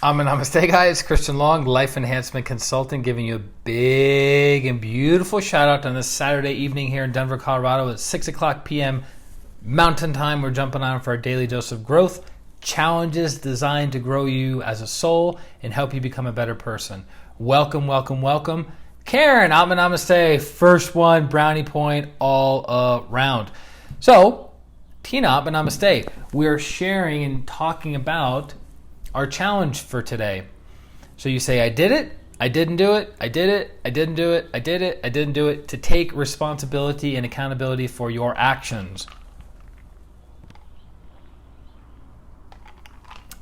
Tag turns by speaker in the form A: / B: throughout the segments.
A: Namaste, guys. ChristianRLong, Life Enhancement Consultant, giving you a big and beautiful shout out on this Saturday evening here in Denver, Colorado at 6 o'clock p.m. Mountain Time. We're jumping on for our daily dose of growth, challenges designed to grow you as a soul and help you become a better person. Welcome, welcome, welcome. Karen, Namaste. First one, brownie point all around. So, Tina, Namaste. We're sharing and talking about our challenge for today. So you say, I did it, I didn't do it, I did it, I didn't do it, I did it, I didn't do it, to take responsibility and accountability for your actions.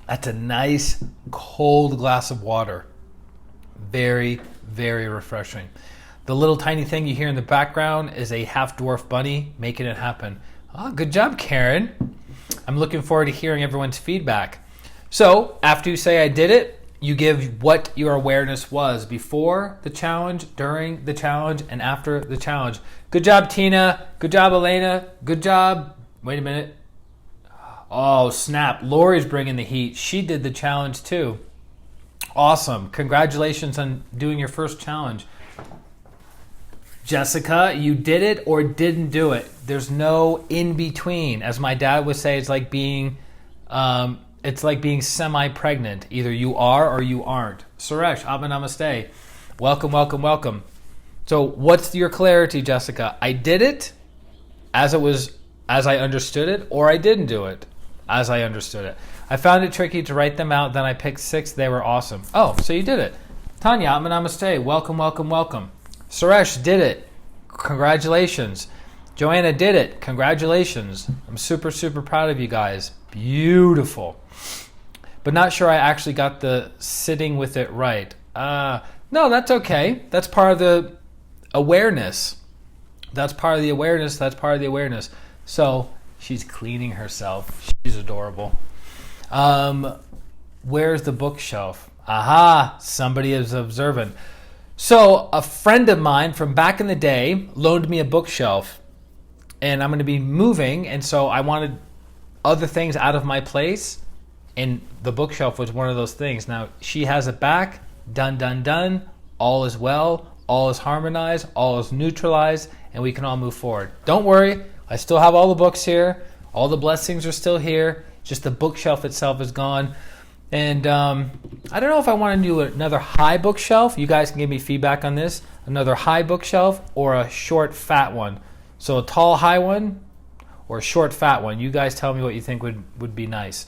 A: That's a nice cold glass of water. Very, very refreshing. The little tiny thing you hear in the background is a half-dwarf bunny making it happen. Oh, good job, Karen. I'm looking forward to hearing everyone's feedback. So, after you say I did it, you give what your awareness was before the challenge, during the challenge, and after the challenge. Good job, Tina. Good job, Elena. Good job. Wait a minute. Oh, snap. Lori's bringing the heat. She did the challenge too. Awesome. Congratulations on doing your first challenge. Jessica, you did it or didn't do it. There's no in between. As my dad would say, it's like being semi-pregnant. Either you are or you aren't. Suresh, Namaste. Welcome, welcome, welcome. So what's your clarity, Jessica? I did it as I understood it, or I didn't do it as I understood it. I found it tricky to write them out, then I picked 6. They were awesome. Oh, so you did it. Tanya, Namaste. Welcome, welcome, welcome. Suresh did it. Congratulations. Joanna did it. Congratulations. I'm super, super proud of you guys. Beautiful. But not sure I actually got the sitting with it right. No, that's okay. That's part of the awareness. That's part of the awareness. That's part of the awareness. So she's cleaning herself. She's adorable. Where's the bookshelf? Aha, somebody is observant. So a friend of mine from back in the day loaned me a bookshelf. And I'm going to be moving, and so I wanted other things out of my place, and the bookshelf was one of those things. Now, she has it back, done, done, done, all is well, all is harmonized, all is neutralized, and we can all move forward. Don't worry, I still have all the books here, all the blessings are still here, just the bookshelf itself is gone. And I don't know if I want to do another high bookshelf. You guys can give me feedback on this. Another high bookshelf or a short, fat one. So a tall, high one or a short, fat one. You guys tell me what you think would be nice.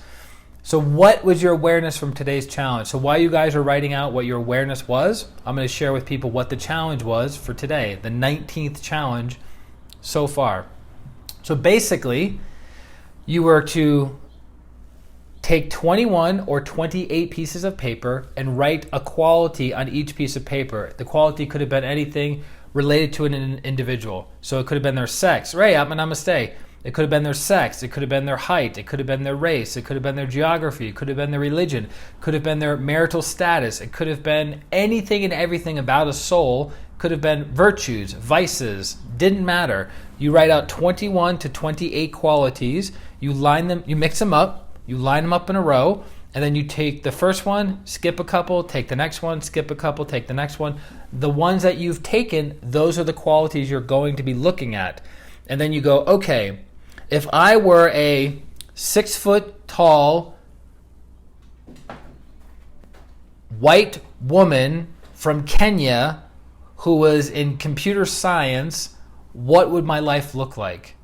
A: So what was your awareness from today's challenge? So while you guys are writing out what your awareness was, I'm going to share with people what the challenge was for today, the 19th challenge so far. So basically, you were to take 21 or 28 pieces of paper and write a quality on each piece of paper. The quality could have been anything related to an individual. So it could have been their sex. Ray, Namaste. It could have been their sex. It could have been their height. It could have been their race. It could have been their geography. It could have been their religion. It could have been their marital status. It could have been anything and everything about a soul. It could have been virtues, vices. Didn't matter. You write out 21 to 28 qualities. You line them. You mix them up. You line them up in a row. And then you take the first one, skip a couple, take the next one, skip a couple, take the next one. The ones that you've taken, those are the qualities you're going to be looking at. And then you go, okay, if I were a 6 foot tall white woman from Kenya who was in computer science, what would my life look like?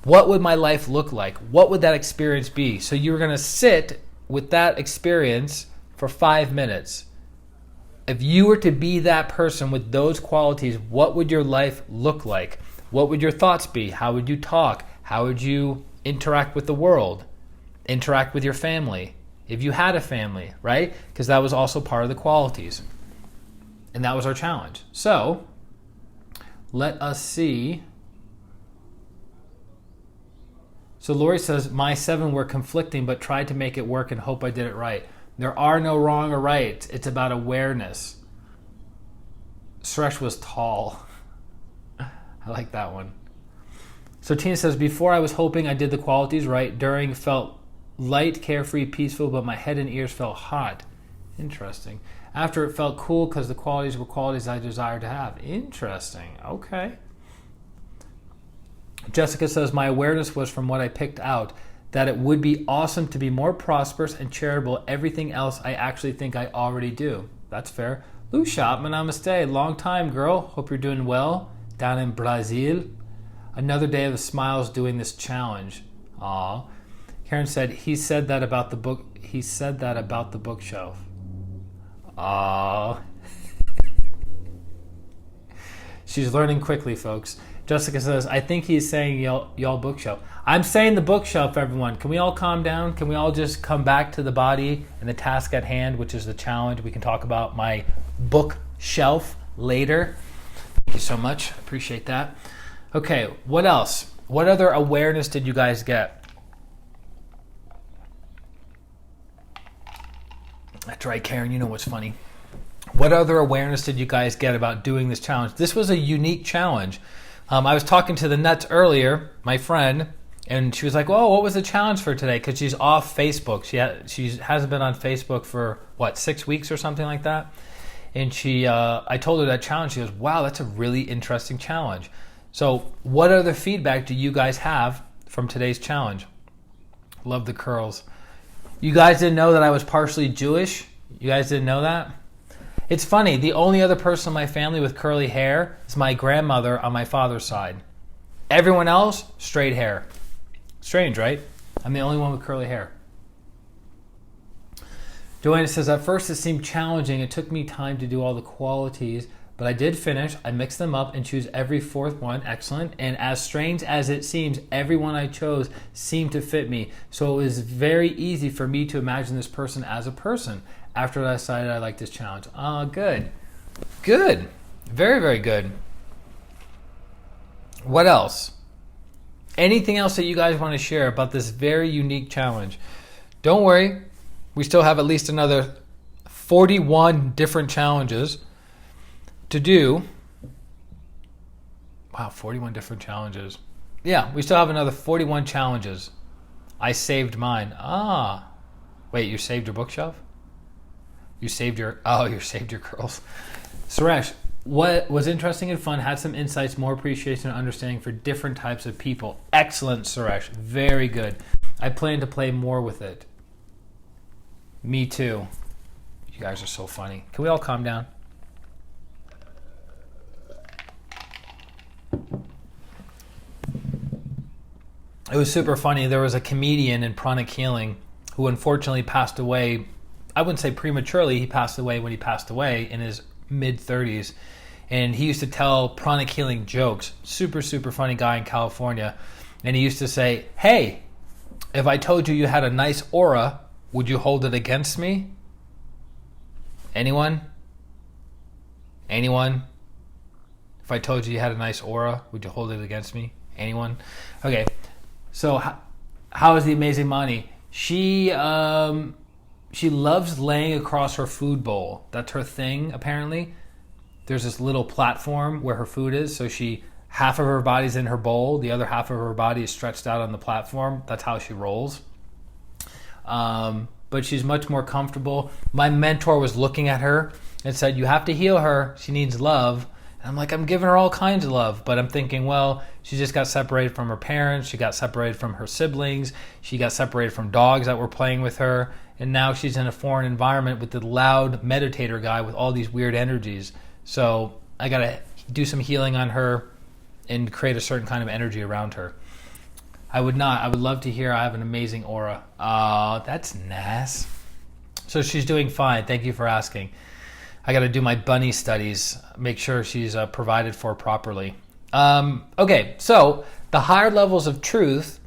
A: What would my life look like? What would that experience be? So you're going to sit with that experience for 5 minutes. If you were to be that person with those qualities, what would your life look like? What would your thoughts be? How would you talk? How would you interact with the world? Interact with your family? If you had a family, right? Because that was also part of the qualities. And that was our challenge. So, let us see. So Lori says, my 7 were conflicting, but tried to make it work and hope I did it right. There are no wrong or right. It's about awareness. Suresh was tall. I like that one. So Tina says, before I was hoping I did the qualities right. During felt light, carefree, peaceful, but my head and ears felt hot. Interesting. After it felt cool because the qualities were qualities I desired to have. Interesting. Okay. Jessica says, my awareness was from what I picked out, that it would be awesome to be more prosperous and charitable. Everything else I actually think I already do. That's fair. Lou Shopman, namaste. Long time, girl. Hope you're doing well down in Brazil. Another day of the smiles doing this challenge. Aw. Karen said, he said that about the book. He said that about the bookshelf. Aw. She's learning quickly, folks. Jessica says, I think he's saying y'all bookshelf. I'm saying the bookshelf, everyone. Can we all calm down? Can we all just come back to the body and the task at hand, which is the challenge? We can talk about my bookshelf later. Thank you so much. Appreciate that. Okay, what else? What other awareness did you guys get? That's right, Karen. You know what's funny. What other awareness did you guys get about doing this challenge? This was a unique challenge. I was talking to the Nuts earlier, my friend, and she was like, "Oh, what was the challenge for today?" Because she's off Facebook. She hasn't been on Facebook for, 6 weeks or something like that. And I told her that challenge. She goes, "Wow, that's a really interesting challenge." So what other feedback do you guys have from today's challenge? Love the curls. You guys didn't know that I was partially Jewish? You guys didn't know that? It's funny, the only other person in my family with curly hair is my grandmother on my father's side. Everyone else, straight hair. Strange, right? I'm the only one with curly hair. Joanna says, at first it seemed challenging. It took me time to do all the qualities, but I did finish. I mixed them up and choose every fourth one. Excellent. And as strange as it seems, every one I chose seemed to fit me. So it was very easy for me to imagine this person as a person. After I decided I liked this challenge. Good. Good. Very, very good. What else? Anything else that you guys want to share about this very unique challenge? Don't worry. We still have at least another 41 different challenges to do. Wow, 41 different challenges. Yeah, we still have another 41 challenges. I saved mine. Wait, you saved your bookshelf? You saved your curls. Suresh, what was interesting and fun, had some insights, more appreciation and understanding for different types of people. Excellent, Suresh. Very good. I plan to play more with it. Me too. You guys are so funny. Can we all calm down? It was super funny. There was a comedian in Pranic Healing who unfortunately passed away. I wouldn't say prematurely. He passed away when he passed away in his mid-30s. And he used to tell pranic healing jokes. Super, super funny guy in California. And he used to say, hey, if I told you you had a nice aura, would you hold it against me? Anyone? Anyone? If I told you you had a nice aura, would you hold it against me? Anyone? Okay. So how is the amazing Mani? She loves laying across her food bowl. That's her thing, apparently. There's this little platform where her food is, so half of her body's in her bowl, the other half of her body is stretched out on the platform. That's how she rolls. But she's much more comfortable. My mentor was looking at her and said, you have to heal her. She needs love. And I'm like, I'm giving her all kinds of love. But I'm thinking, well, she just got separated from her parents. She got separated from her siblings. She got separated from dogs that were playing with her. And now she's in a foreign environment with the loud meditator guy with all these weird energies. So I got to do some healing on her and create a certain kind of energy around her. I would love to hear I have an amazing aura. Oh, that's nice. So she's doing fine. Thank you for asking. I got to do my bunny studies, make sure she's provided for properly. Okay, so the higher levels of truth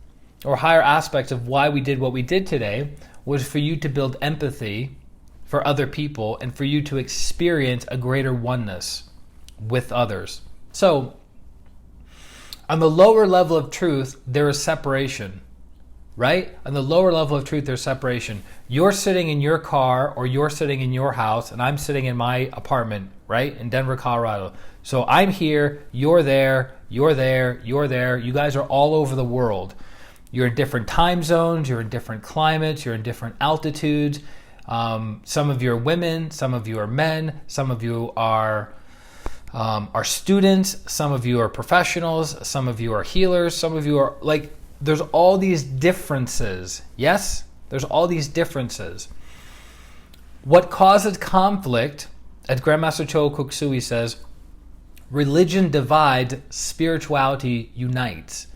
A: or higher aspects of why we did what we did today was for you to build empathy for other people and for you to experience a greater oneness with others. So on the lower level of truth, there is separation, right? On the lower level of truth, there's separation. You're sitting in your car or you're sitting in your house and I'm sitting in my apartment, right? In Denver, Colorado. So I'm here, you're there, you're there, you're there. You guys are all over the world. You're in different time zones, you're in different climates, you're in different altitudes. Some of you are women, some of you are men, some of you are students, some of you are professionals, some of you are healers, some of you are like, there's all these differences. Yes? There's all these differences. What causes conflict, as Grandmaster Cho Koksui says, religion divides, spirituality unites.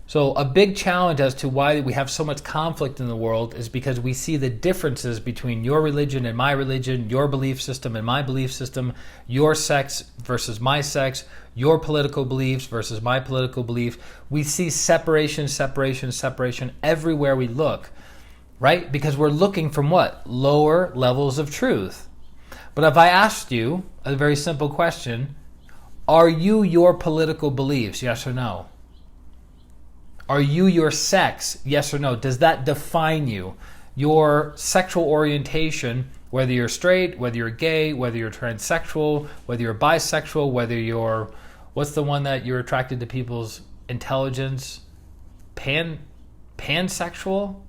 A: So a big challenge as to why we have so much conflict in the world is because we see the differences between your religion and my religion, your belief system and my belief system, your sex versus my sex, your political beliefs versus my political belief. We see separation everywhere we look, right? Because we're looking from what? Lower levels of truth. But if I asked you a very simple question, are you your political beliefs? Yes or no? Are you your sex? Yes or no? Does that define you? Your sexual orientation, whether you're straight, whether you're gay, whether you're transsexual, whether you're bisexual, whether you're, what's the one that you're attracted to people's intelligence? Pansexual?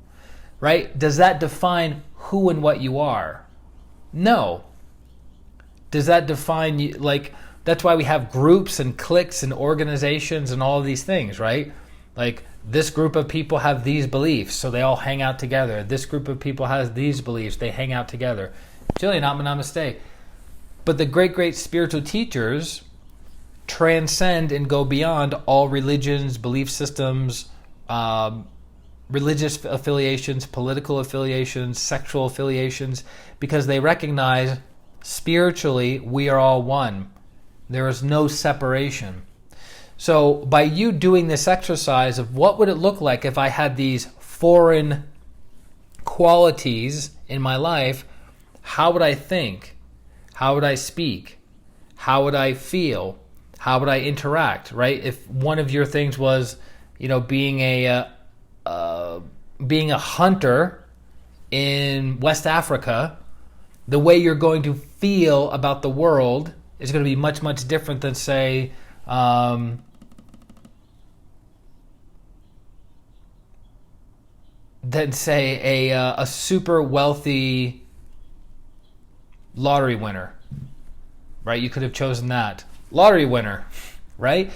A: Right? Does that define who and what you are? No. Does that define you? Like, that's why we have groups and cliques and organizations and all of these things, right? Like, this group of people have these beliefs, so they all hang out together. This group of people has these beliefs, they hang out together. Jillian, namaste. But the great spiritual teachers transcend and go beyond all religions, belief systems, religious affiliations, political affiliations, sexual affiliations, because they recognize spiritually we are all one. There is no separation. So by you doing this exercise of what would it look like if I had these foreign qualities in my life, how would I think? How would I speak? How would I feel? How would I interact, right? If one of your things was, being a hunter in West Africa, the way you're going to feel about the world is going to be much, much different than, say, a super wealthy lottery winner, right? You could have chosen that. Lottery winner, right?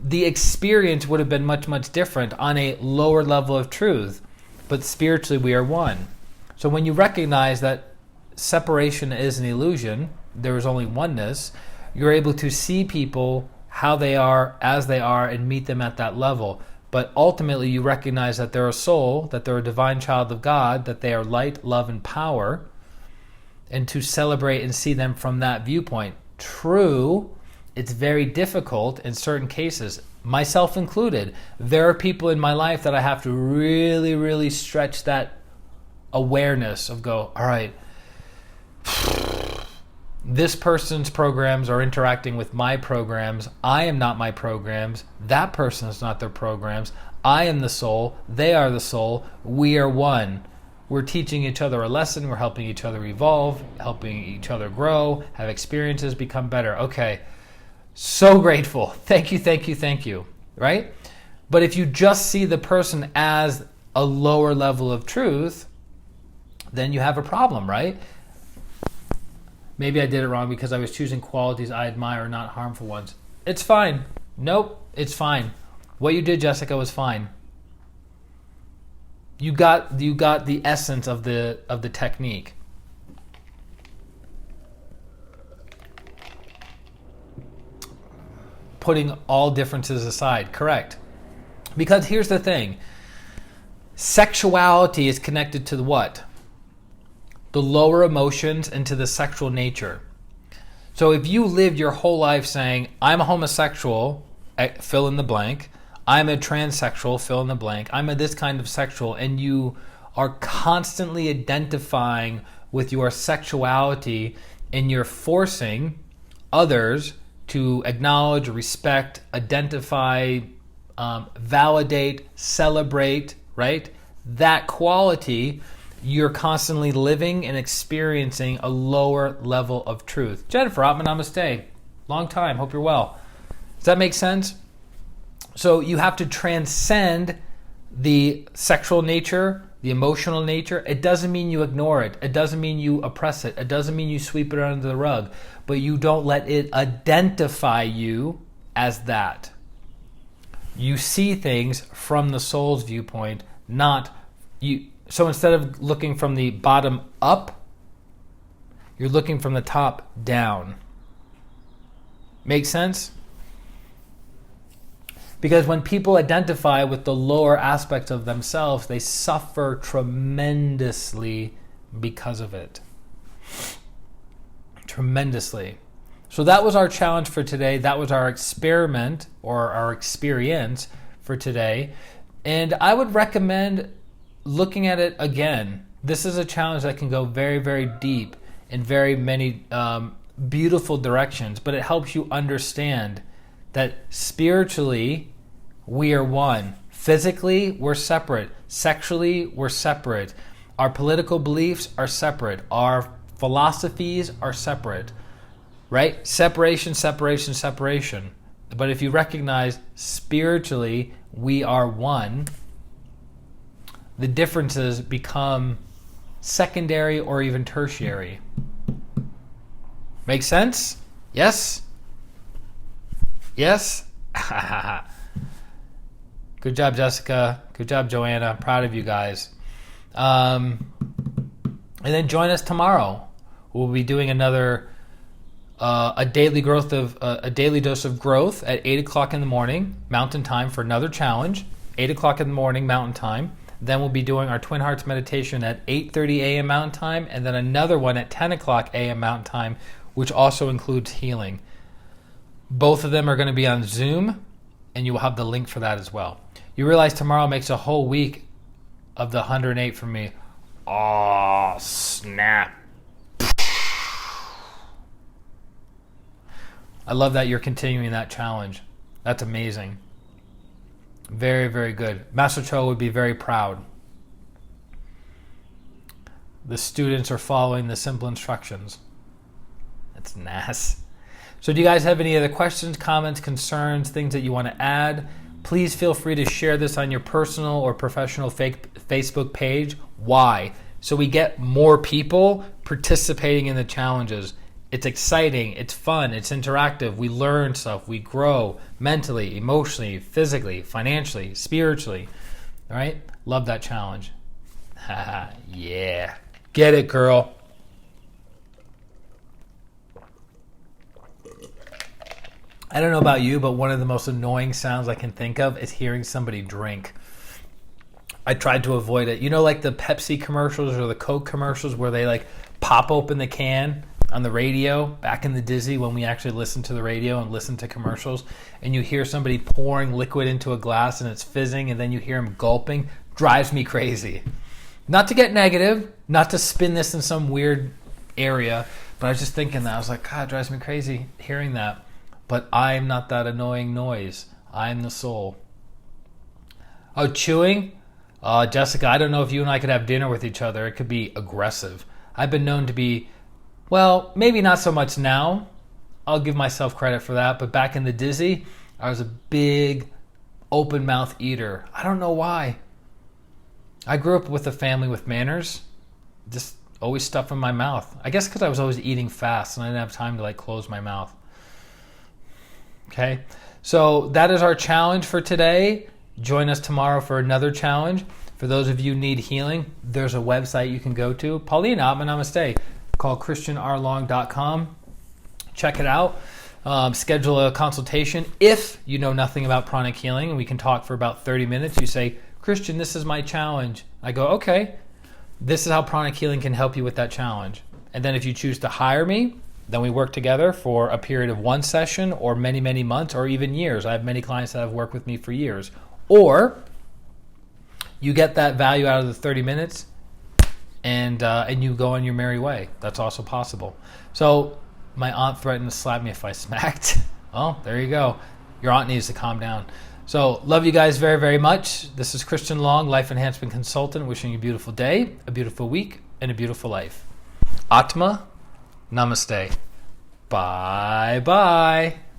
A: The experience would have been much, much different on a lower level of truth, but spiritually we are one. So when you recognize that separation is an illusion, there is only oneness, you're able to see people how they are, as they are, and meet them at that level. But ultimately you recognize that they're a soul, that they're a divine child of God, that they are light, love, and power, and to celebrate and see them from that viewpoint. True, it's very difficult in certain cases, myself included. There are people in my life that I have to really, really stretch that awareness of all right, this person's programs are interacting with my programs. I am not my programs. That person is not their programs. I am the soul. They are the soul. We are one. We're teaching each other a lesson. We're helping each other evolve, helping each other grow, have experiences, become better. Okay. So grateful. Thank you. Right? But if you just see the person as a lower level of truth, then you have a problem, right? Maybe I did it wrong because I was choosing qualities I admire, not harmful ones. It's fine. Nope, it's fine. What you did, Jessica, was fine. You got the essence of the technique. Putting all differences aside, correct. Because here's the thing. Sexuality is connected to what? The lower emotions and to the sexual nature. So if you lived your whole life saying, I'm a homosexual, fill in the blank, I'm a transsexual, fill in the blank, I'm a this kind of sexual, and you are constantly identifying with your sexuality and you're forcing others to acknowledge, respect, identify, validate, celebrate, right? That quality, you're constantly living and experiencing a lower level of truth. Jennifer, Atman Namaste. Long time. Hope you're well. Does that make sense? So you have to transcend the sexual nature the emotional nature, it doesn't mean you ignore it. It doesn't mean you oppress it. It doesn't mean you sweep it under the rug. But you don't let it identify you as that. You see things from the soul's viewpoint, not you. So instead of looking from the bottom up, you're looking from the top down. Make sense? Because when people identify with the lower aspects of themselves, they suffer tremendously because of it. Tremendously. So that was our challenge for today. That was our experiment or our experience for today. And I would recommend looking at it again. This is a challenge that can go very, very deep in very many beautiful directions, but it helps you understand that spiritually we are one. Physically, we're separate. Sexually, we're separate. Our political beliefs are separate. Our philosophies are separate. Right? Separation, separation, separation. But if you recognize spiritually we are one, the differences become secondary or even tertiary. Make sense? Yes? Yes? Good job, Jessica. Good job, Joanna. Proud of you guys. And then join us tomorrow. We'll be doing another a daily dose of growth at 8 o'clock in the morning Mountain Time for another challenge. 8 o'clock in the morning Mountain Time. Then we'll be doing our Twin Hearts meditation at 8:30 a.m. Mountain Time, and then another one at 10 o'clock a.m. Mountain Time, which also includes healing. Both of them are going to be on Zoom, and you will have the link for that as well. You realize tomorrow makes a whole week of the 108 for me. Oh, snap. I love that you're continuing that challenge. That's amazing. Very, very good. Master Cho would be very proud. The students are following the simple instructions. That's nice. So do you guys have any other questions, comments, concerns, things that you want to add? Please feel free to share this on your personal or professional Facebook page. Why? So we get more people participating in the challenges. It's exciting, it's fun, it's interactive. We learn stuff, we grow mentally, emotionally, physically, financially, spiritually. All right? Love that challenge. Yeah. Get it, girl. I don't know about you, but one of the most annoying sounds I can think of is hearing somebody drink. I tried to avoid it. You know, like the Pepsi commercials or the Coke commercials where they like pop open the can on the radio back in the Dizzy when we actually listened to the radio and listened to commercials, and you hear somebody pouring liquid into a glass and it's fizzing, and then you hear them gulping. Drives me crazy. Not to get negative, not to spin this in some weird area, but I was just thinking that. I was like, God, it drives me crazy hearing that. But I'm not that annoying noise. I'm the soul. Oh, chewing? Jessica, I don't know if you and I could have dinner with each other. It could be aggressive. I've been known to be, well, maybe not so much now. I'll give myself credit for that. But back in the Dizzy, I was a big open mouth eater. I don't know why. I grew up with a family with manners. Just always stuff in my mouth. I guess because I was always eating fast and I didn't have time to like close my mouth. Okay, so that is our challenge for today. Join us tomorrow for another challenge. For those of you who need healing, there's a website you can go to. Paulina, namaste. Called ChristianRLong.com. Check it out. Schedule a consultation. If you know nothing about pranic healing, and we can talk for about 30 minutes, you say, Christian, this is my challenge. I go, okay, this is how pranic healing can help you with that challenge. And then if you choose to hire me, then we work together for a period of one session or many, many months or even years. I have many clients that have worked with me for years. Or you get that value out of the 30 minutes and you go on your merry way. That's also possible. So my aunt threatened to slap me if I smacked. Oh, there you go. Your aunt needs to calm down. So love you guys very, very much. This is Christian Long, Life Enhancement Consultant, wishing you a beautiful day, a beautiful week, and a beautiful life. Atma, namaste. Bye-bye.